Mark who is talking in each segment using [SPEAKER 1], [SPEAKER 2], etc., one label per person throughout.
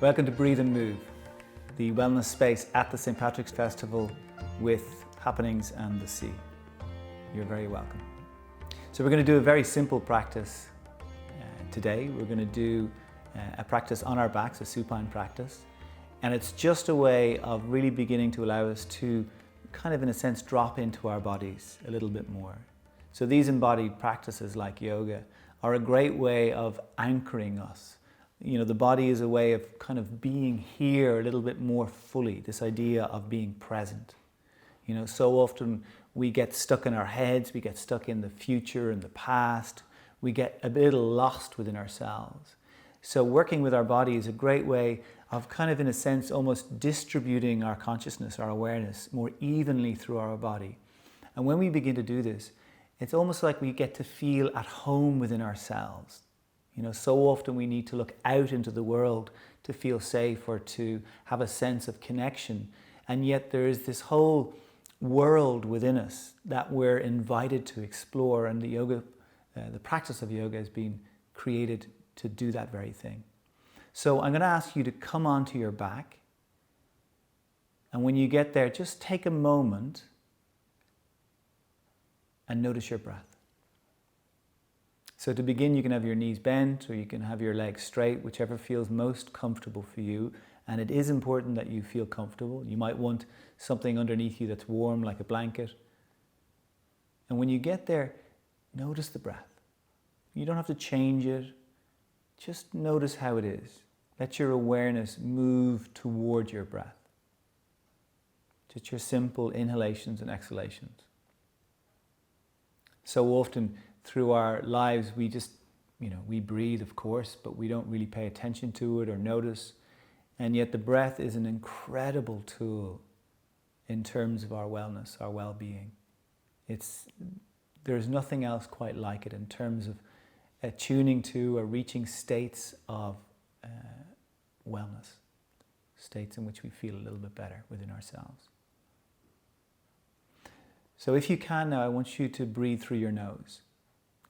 [SPEAKER 1] Welcome to Breathe and Move, the wellness space at the St. Patrick's Festival with happenings and the sea. You're very welcome. So we're going to do a very simple practice today. We're going to do a practice on our backs, a supine practice. And it's just a way of really beginning to allow us to kind of, in a sense, drop into our bodies a little bit more. So these embodied practices like yoga are a great way of anchoring us. You know, the body is a way of kind of being here a little bit more fully, this idea of being present. You know, so often we get stuck in our heads, we get stuck in the future and the past, we get a little lost within ourselves. So working with our body is a great way of kind of, in a sense, almost distributing our consciousness, our awareness more evenly through our body. And when we begin to do this, it's almost like we get to feel at home within ourselves. You know, so often we need to look out into the world to feel safe or to have a sense of connection. And yet there is this whole world within us that we're invited to explore, and the practice of yoga has been created to do that very thing. So I'm going to ask you to come onto your back. And when you get there, just take a moment and notice your breath. So to begin, you can have your knees bent or you can have your legs straight, whichever feels most comfortable for you. And it is important that you feel comfortable. You might want something underneath you that's warm, like a blanket. And when you get there, notice the breath. You don't have to change it. Just notice how it is. Let your awareness move toward your breath. Just your simple inhalations and exhalations. So often through our lives, we just, we breathe, of course, but we don't really pay attention to it or notice. And yet the breath is an incredible tool in terms of our wellness, our well-being. There's nothing else quite like it in terms of attuning to or reaching states of wellness, states in which we feel a little bit better within ourselves. So if you can now, I want you to breathe through your nose.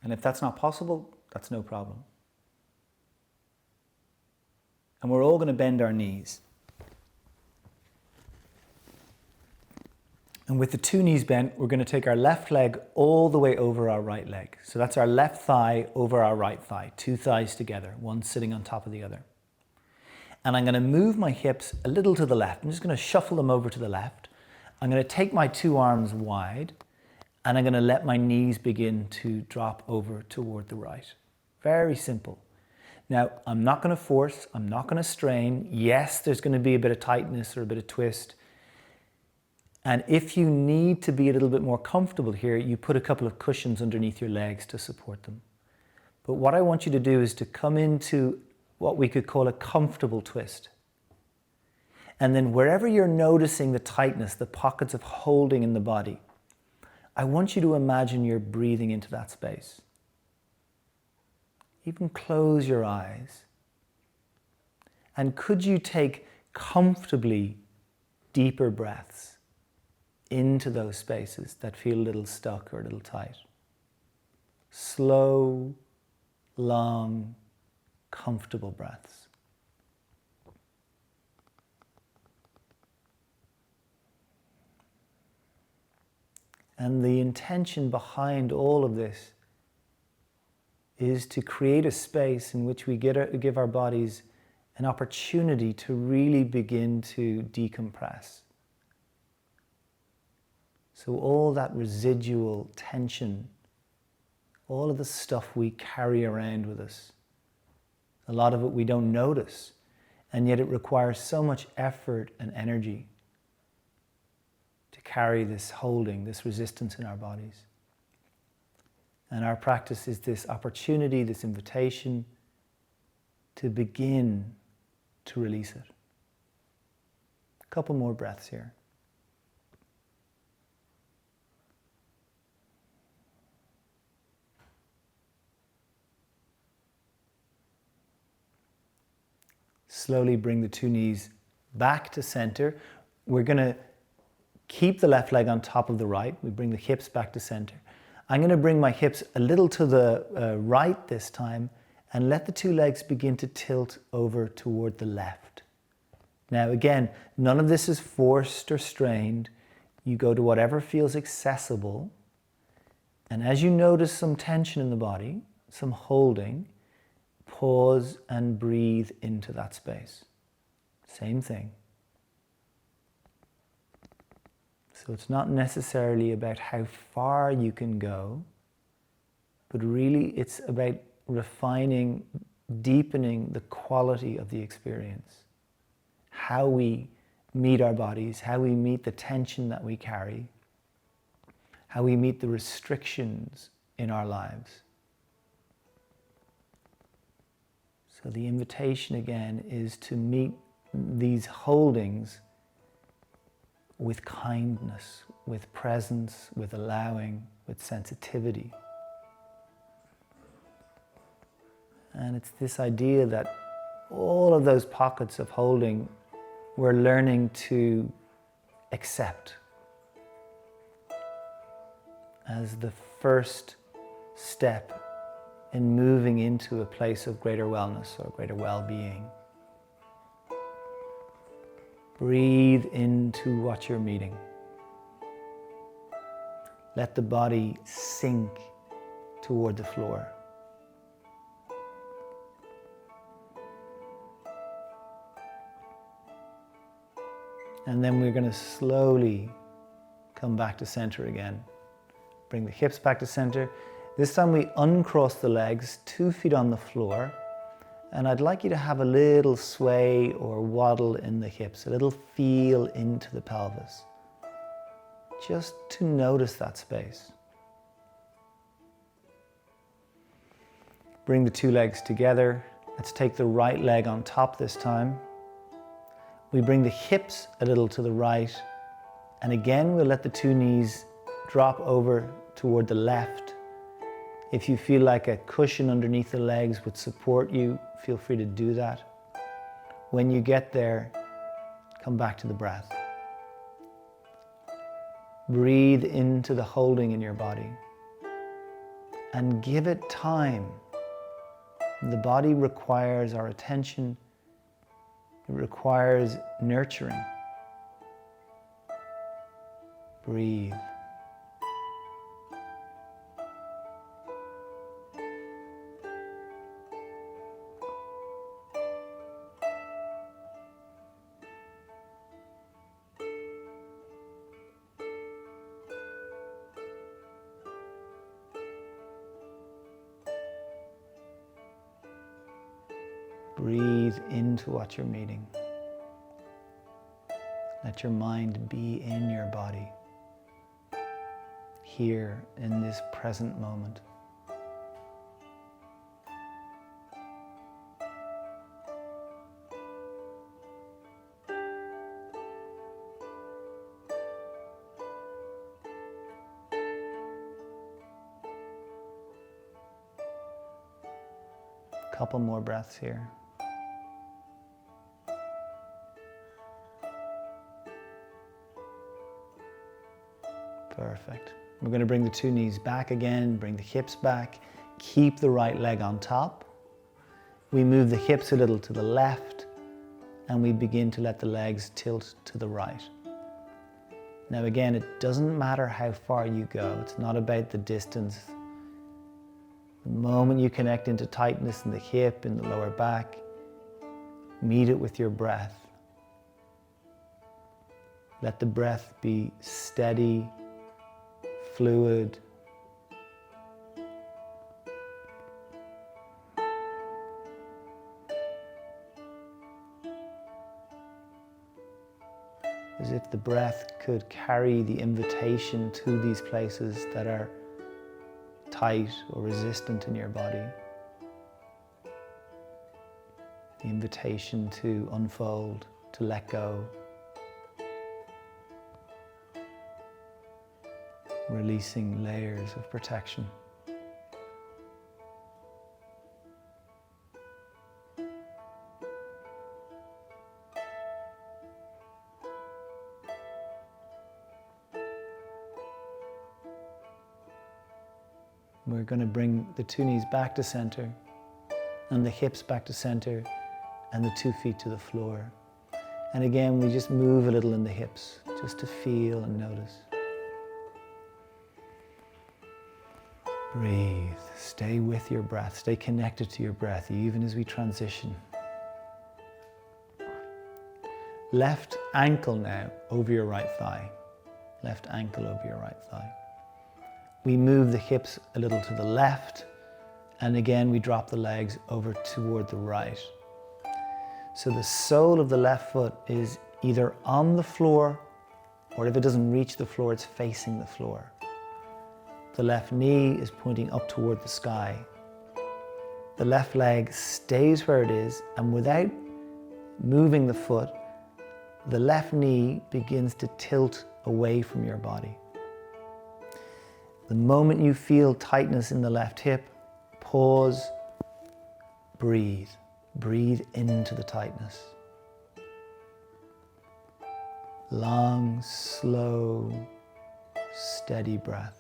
[SPEAKER 1] And if that's not possible, that's no problem. And we're all going to bend our knees. And with the two knees bent, we're going to take our left leg all the way over our right leg. So that's our left thigh over our right thigh, two thighs together, one sitting on top of the other. And I'm going to move my hips a little to the left. I'm just going to shuffle them over to the left. I'm going to take my two arms wide, and I'm going to let my knees begin to drop over toward the right. Very simple. Now, I'm not going to force, I'm not going to strain. Yes, there's going to be a bit of tightness or a bit of twist. And if you need to be a little bit more comfortable here, you put a couple of cushions underneath your legs to support them. But what I want you to do is to come into what we could call a comfortable twist. And then wherever you're noticing the tightness, the pockets of holding in the body, I want you to imagine you're breathing into that space. Even close your eyes. And could you take comfortably deeper breaths into those spaces that feel a little stuck or a little tight? Slow, long, comfortable breaths. And the intention behind all of this is to create a space in which we give our bodies an opportunity to really begin to decompress. So all that residual tension, all of the stuff we carry around with us, a lot of it we don't notice, and yet it requires so much effort and energy to carry this holding, this resistance in our bodies. And our practice is this opportunity, this invitation to begin to release it. A couple more breaths here. Slowly bring the two knees back to center. We're going to keep the left leg on top of the right. We bring the hips back to center. I'm going to bring my hips a little to the right this time and let the two legs begin to tilt over toward the left. Now again, none of this is forced or strained. You go to whatever feels accessible. And as you notice some tension in the body, some holding, pause and breathe into that space. Same thing. So it's not necessarily about how far you can go, but really it's about refining, deepening the quality of the experience. How we meet our bodies, how we meet the tension that we carry, how we meet the restrictions in our lives. So the invitation again is to meet these holdings with kindness, with presence, with allowing, with sensitivity. And it's this idea that all of those pockets of holding, we're learning to accept as the first step in moving into a place of greater wellness or greater well-being. Breathe into what you're meeting. Let the body sink toward the floor. And then we're going to slowly come back to center again. Bring the hips back to center. This time we uncross the legs, 2 feet on the floor. And I'd like you to have a little sway or waddle in the hips, a little feel into the pelvis. Just to notice that space. Bring the 2 legs together. Let's take the right leg on top this time. We bring the hips a little to the right. And again, we'll let the 2 knees drop over toward the left. If you feel like a cushion underneath the legs would support you, feel free to do that. When you get there, come back to the breath. Breathe into the holding in your body and give it time. The body requires our attention. It requires nurturing. Breathe. Breathe into what you're meeting. Let your mind be in your body, here in this present moment. A couple more breaths here. Perfect. We're going to bring the 2 knees back again, bring the hips back, keep the right leg on top. We move the hips a little to the left and we begin to let the legs tilt to the right. Now again, it doesn't matter how far you go. It's not about the distance. The moment you connect into tightness in the hip, in the lower back, meet it with your breath. Let the breath be steady, fluid. As if the breath could carry the invitation to these places that are tight or resistant in your body. The invitation to unfold, to let go. Releasing layers of protection. We're going to bring the 2 knees back to center and the hips back to center and the 2 feet to the floor. And again, we just move a little in the hips, just to feel and notice. Breathe. Stay with your breath. Stay connected to your breath, even as we transition. Left ankle now over your right thigh. Left ankle over your right thigh. We move the hips a little to the left, and again we drop the legs over toward the right. So the sole of the left foot is either on the floor, or if it doesn't reach the floor, it's facing the floor. The left knee is pointing up toward the sky. The left leg stays where it is, and without moving the foot, the left knee begins to tilt away from your body. The moment you feel tightness in the left hip, pause, breathe. Breathe into the tightness. Long, slow, steady breath.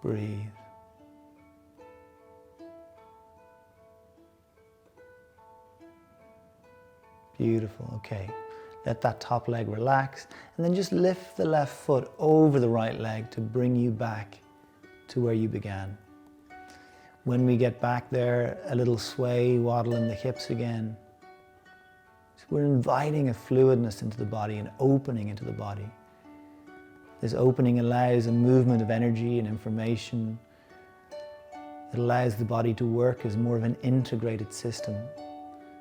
[SPEAKER 1] Breathe. Beautiful, okay. Let that top leg relax, and then just lift the left foot over the right leg to bring you back to where you began. When we get back there, a little sway, waddle in the hips again. So we're inviting a fluidness into the body, an opening into the body. This opening allows a movement of energy and information. It allows the body to work as more of an integrated system.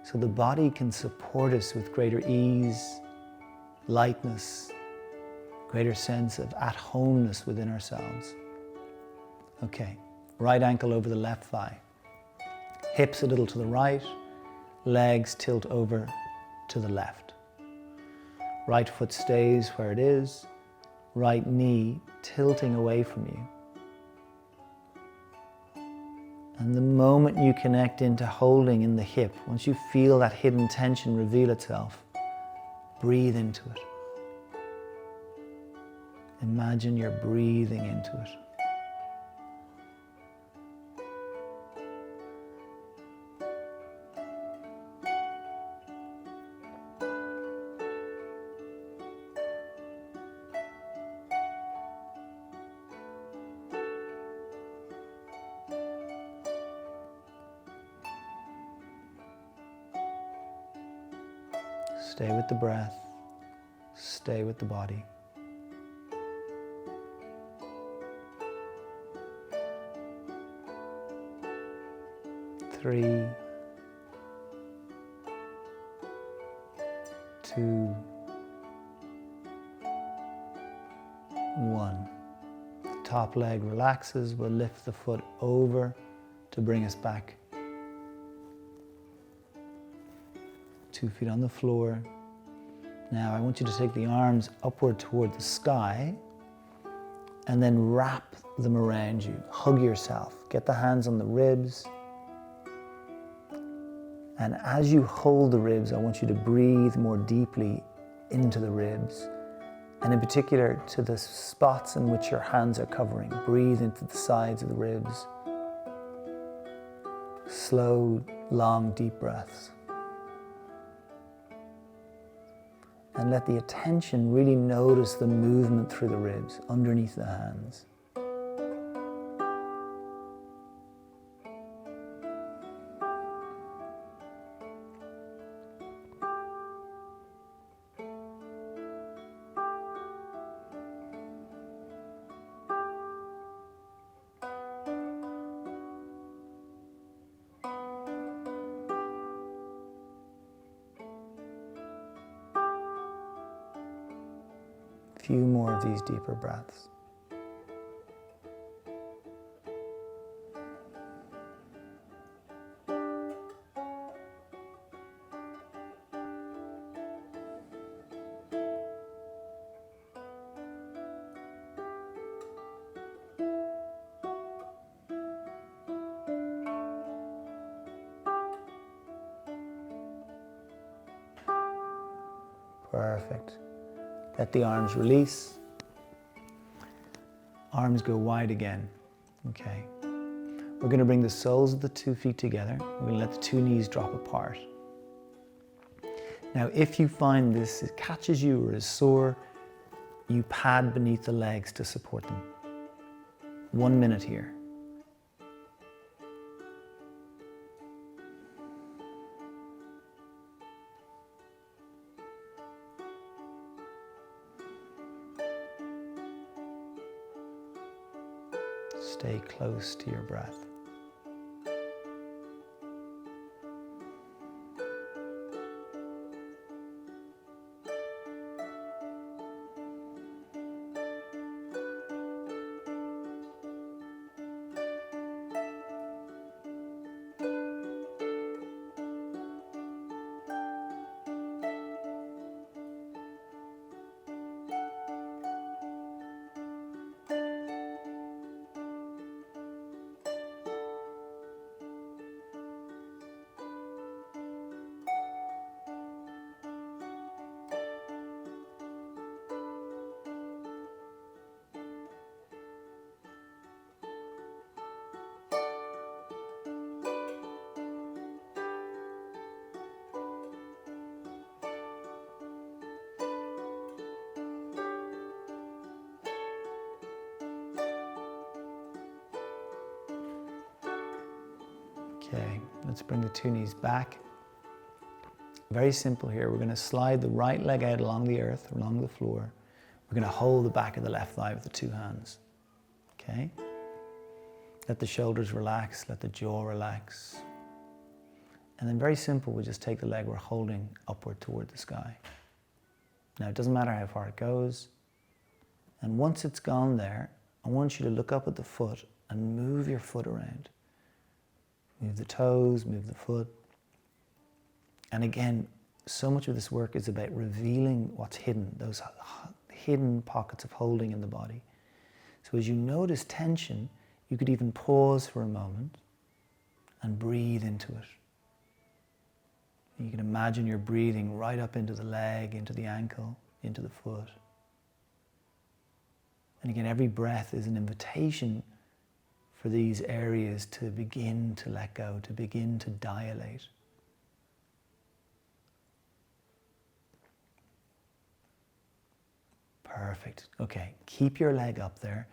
[SPEAKER 1] So the body can support us with greater ease, lightness, greater sense of at-homeness within ourselves. Okay, right ankle over the left thigh. Hips a little to the right, legs tilt over to the left. Right foot stays where it is. Right knee tilting away from you. And the moment you connect into holding in the hip, once you feel that hidden tension reveal itself, breathe into it. Imagine you're breathing into it. Stay with the breath, stay with the body. Three, 2, 1. The top leg relaxes, we'll lift the foot over to bring us back. 2 feet on the floor. Now I want you to take the arms upward toward the sky and then wrap them around you. Hug yourself. Get the hands on the ribs. And as you hold the ribs, I want you to breathe more deeply into the ribs. And in particular to the spots in which your hands are covering. Breathe into the sides of the ribs. Slow, long, deep breaths. And let the attention really notice the movement through the ribs, underneath the hands. Few more of these deeper breaths. Perfect. Let the arms release. Arms go wide again. Okay. We're going to bring the soles of the 2 feet together. We're going to let the 2 knees drop apart. Now, if you find this it catches you or is sore, you pad beneath the legs to support them. 1 minute here. Stay close to your breath. Okay, let's bring the 2 knees back. Very simple here. We're going to slide the right leg out along the earth, along the floor. We're going to hold the back of the left thigh with the 2 hands. Okay? Let the shoulders relax, let the jaw relax. And then very simple, we just take the leg we're holding upward toward the sky. Now it doesn't matter how far it goes. And once it's gone there, I want you to look up at the foot and move your foot around. Move the toes, move the foot. And again, so much of this work is about revealing what's hidden, those hidden pockets of holding in the body. So as you notice tension, you could even pause for a moment and breathe into it. You can imagine you're breathing right up into the leg, into the ankle, into the foot. And again, every breath is an invitation for these areas to begin to let go, to begin to dilate. Perfect. Okay, keep your leg up there.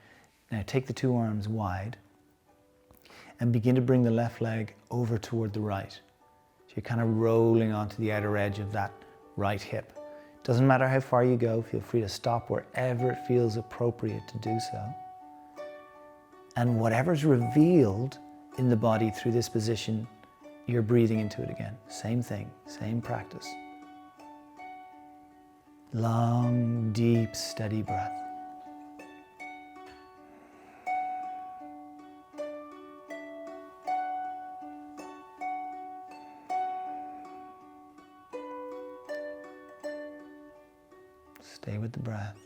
[SPEAKER 1] Now take the 2 arms wide and begin to bring the left leg over toward the right. So you're kind of rolling onto the outer edge of that right hip. Doesn't matter how far you go, feel free to stop wherever it feels appropriate to do so. And whatever's revealed in the body through this position, you're breathing into it again. Same thing, same practice. Long, deep, steady breath. Stay with the breath.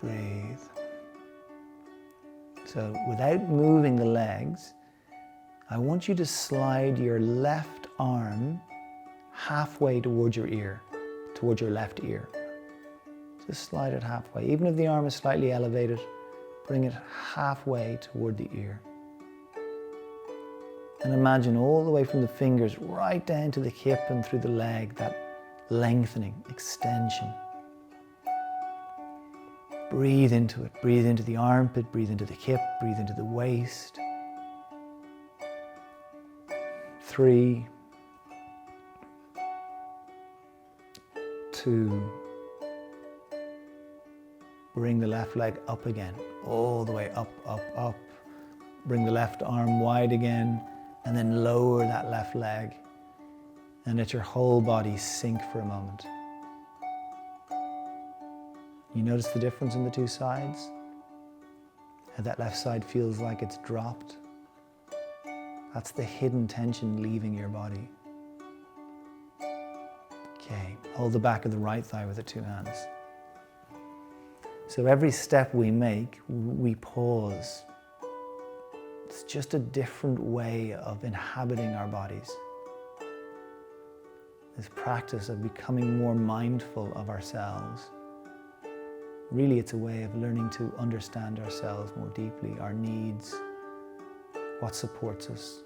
[SPEAKER 1] Breathe. So without moving the legs, I want you to slide your left arm halfway towards your ear, towards your left ear. Just slide it halfway. Even if the arm is slightly elevated, bring it halfway toward the ear. And imagine all the way from the fingers right down to the hip and through the leg, that lengthening, extension. Breathe into it. Breathe into the armpit, breathe into the hip, breathe into the waist. 3, 2. Bring the left leg up again, all the way up, up, up. Bring the left arm wide again, and then lower that left leg. And let your whole body sink for a moment. You notice the difference in the 2 sides? How that left side feels like it's dropped. That's the hidden tension leaving your body. Okay, hold the back of the right thigh with the 2 hands. So every step we make, we pause. It's just a different way of inhabiting our bodies. This practice of becoming more mindful of ourselves. Really, it's a way of learning to understand ourselves more deeply, our needs, what supports us,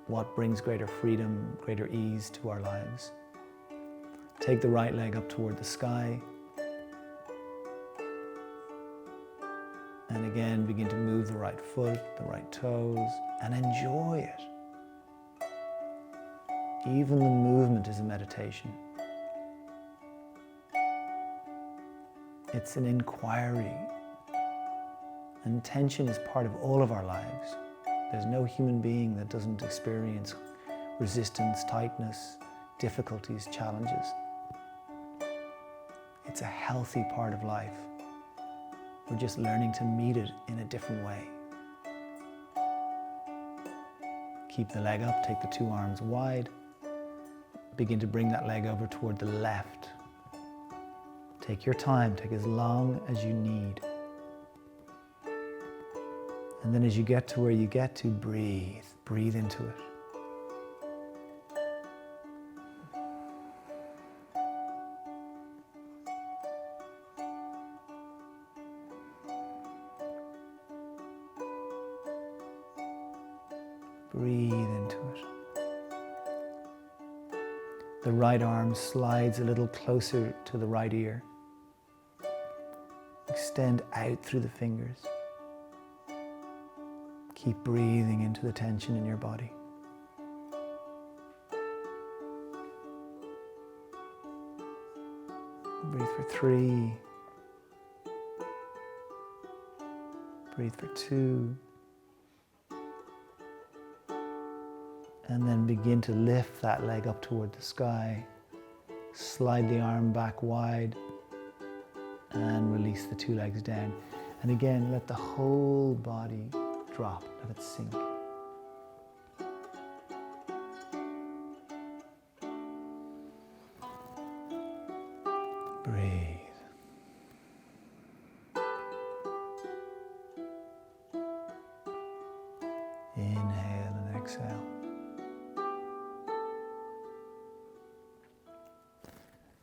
[SPEAKER 1] what brings greater freedom, greater ease to our lives. Take the right leg up toward the sky. And again, begin to move the right foot, the right toes, and enjoy it. Even the movement is a meditation. It's an inquiry. And tension is part of all of our lives. There's no human being that doesn't experience resistance, tightness, difficulties, challenges. It's a healthy part of life. We're just learning to meet it in a different way. Keep the leg up, take the two arms wide. Begin to bring that leg over toward the left. Take your time, take as long as you need. And then as you get to where you get to, breathe. Breathe into it. Breathe into it. The right arm slides a little closer to the right ear. Extend out through the fingers. Keep breathing into the tension in your body. Breathe for 3. Breathe for 2. And then begin to lift that leg up toward the sky. Slide the arm back wide and release the two legs down. And again, let the whole body drop, let it sink. Breathe. Inhale and exhale.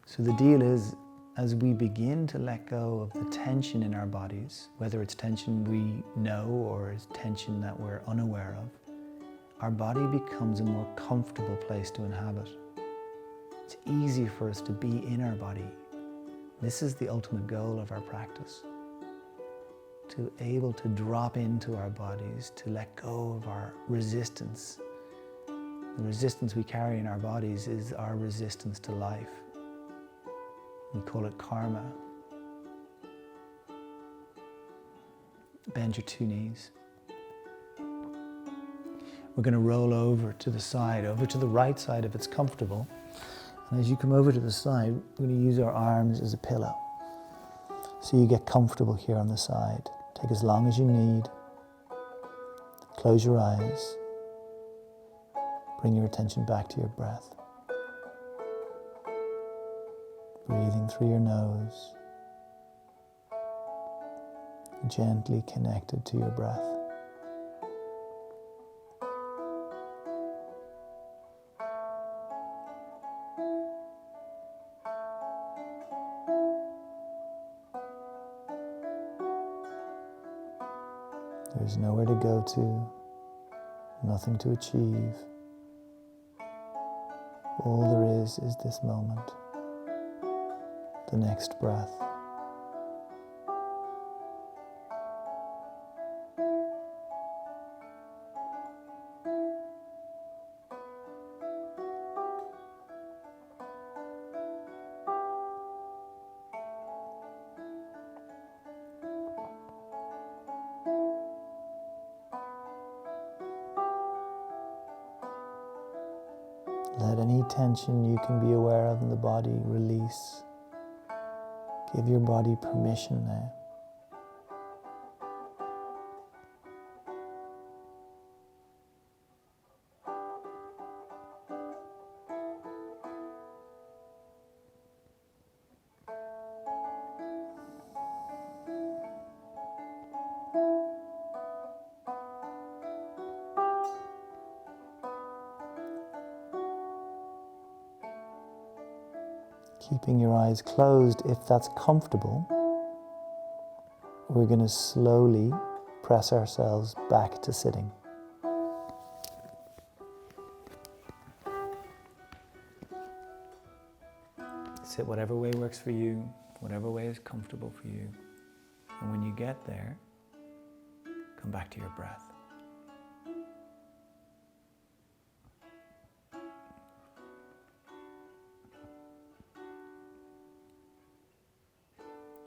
[SPEAKER 1] So the deal is, as we begin to let go of the tension in our bodies, whether it's tension we know or it's tension that we're unaware of, our body becomes a more comfortable place to inhabit. It's easy for us to be in our body. This is the ultimate goal of our practice. To able to drop into our bodies, to let go of our resistance. The resistance we carry in our bodies is our resistance to life. We call it karma. Bend your two knees. We're going to roll over to the side, over to the right side if it's comfortable. And as you come over to the side, we're going to use our arms as a pillow. So you get comfortable here on the side. Take as long as you need. Close your eyes. Bring your attention back to your breath. Breathing through your nose, gently connected to your breath. There's nowhere to go to, nothing to achieve. All there is this moment. The next breath. Let any tension you can be aware of in the body release. Give your body permission now.
[SPEAKER 2] Keeping your eyes closed if that's comfortable, we're going to slowly press ourselves back to sitting.
[SPEAKER 1] Sit whatever way works for you, whatever way is comfortable for you. And when you get there, come back to your breath.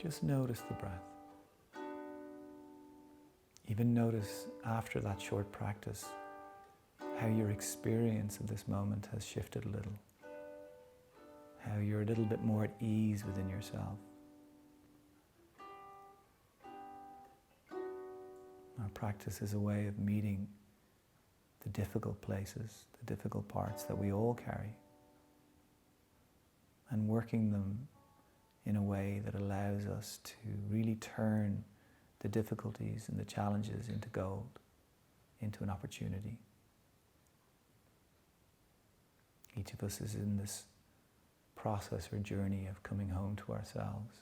[SPEAKER 1] Just notice the breath. Even notice after that short practice how your experience of this moment has shifted a little. How you're a little bit more at ease within yourself. Our practice is a way of meeting the difficult places, the difficult parts that we all carry, and working them in a way that allows us to really turn the difficulties and the challenges into gold, into an opportunity. Each of us is in this process or journey of coming home to ourselves.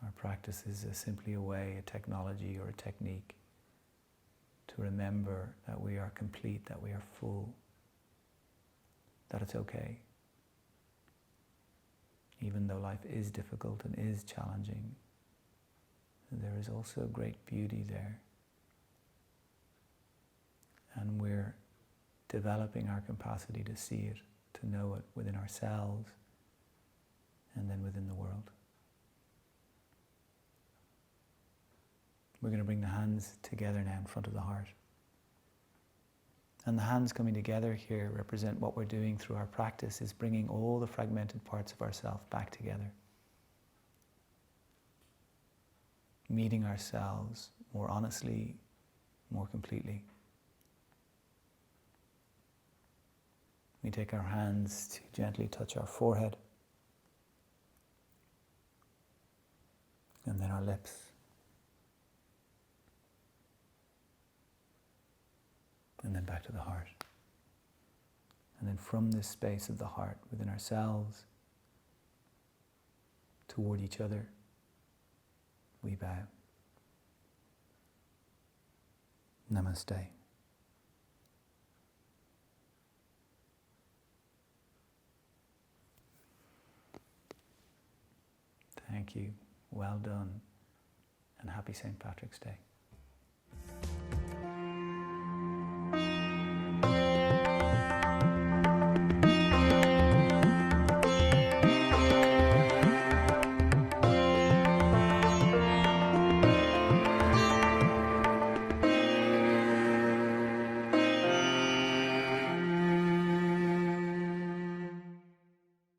[SPEAKER 1] Our practice is simply a way, a technology or a technique to remember that we are complete, that we are full, that it's okay. Even though life is difficult and is challenging, there is also great beauty there. And we're developing our capacity to see it, to know it within ourselves and then within the world. We're going to bring the hands together now in front of the heart. And the hands coming together here represent what we're doing through our practice, is bringing all the fragmented parts of ourselves back together. Meeting ourselves more honestly, more completely. We take our hands to gently touch our forehead, and then our lips. And then back to the heart. And then from this space of the heart within ourselves, toward each other, we bow. Namaste. Thank you. Well done. And happy St. Patrick's Day.